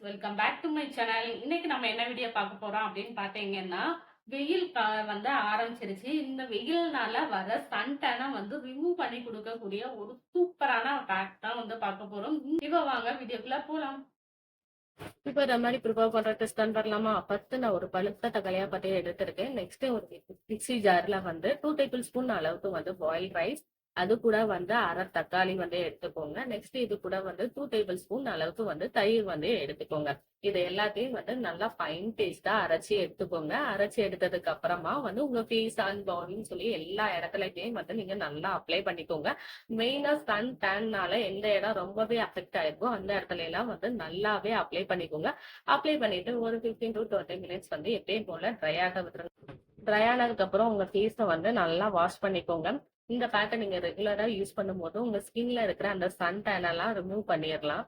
Welcome back to my channel. இன்னைக்கு நம்ம என்ன வீடியோ பார்க்க போறோம் அப்படின்னு பார்த்தீங்கன்னா, வெயில் வந்து ஆரம்பிச்சிருச்சு. இந்த வெயில்னால வர சன் டேனை வந்து ரிமூவ் பண்ணி கொடுக்கக்கூடிய ஒரு சூப்பரான பேக் தான் வந்து பார்க்க போறோம். இப்போ வாங்க வீடியோக்குள்ள போலாம். இப்போ இந்த மாதிரி ப்ரிப்பேர் பண்ற டெஸ்ட் பண்ணலாமா? ஃபர்ஸ்ட் நான் ஒரு பழுத்த தக்காளியா பத்தி எடுத்திருக்கேன். நெக்ஸ்ட் ஒரு மிக்ஸி ஜார்ல வந்து 2 டேபிள் ஸ்பூன் அளவுக்கு வந்து பாயில் ரைஸ், அது கூட வந்து அரை தக்காளி வந்து எடுத்துக்கோங்க. நெக்ஸ்ட் இது கூட வந்து 2 டேபிள் ஸ்பூன் அளவுக்கு வந்து தயிர் வந்து எடுத்துக்கோங்க. இது எல்லாத்தையும் வந்து நல்லா ஃபைன் பேஸ்டா அரைச்சி எடுத்துக்கோங்க. அரைச்சி எடுத்ததுக்கு அப்புறமா வந்து உங்க ஃபேஸ் அண்ட் பாடின்னு சொல்லி எல்லா இடத்துலயுமே வந்து நீங்க நல்லா அப்ளை பண்ணிக்கோங்க. மெயினா சன் டேன்னால எந்த இடம் ரொம்பவே அஃபெக்ட் ஆயிருக்கோ அந்த இடத்துல எல்லாம் வந்து நல்லாவே அப்ளை பண்ணிக்கோங்க. அப்ளை பண்ணிட்டு ஒரு 15 to 20 மினிட்ஸ் வந்து எப்பயும் போல ட்ரை ஆக விட்டுருங்க. ட்ரை ஆனதுக்கு அப்புறம் உங்க ஃபேஸை வந்து நல்லா வாஷ் பண்ணிக்கோங்க. இந்த பேக்கை நீங்க ரெகுலரா யூஸ் பண்ணும்போது உங்க ஸ்கின்ல இருக்கிற அந்த சன் டேன் எல்லாம் ரிமூவ் பண்ணிடலாம்.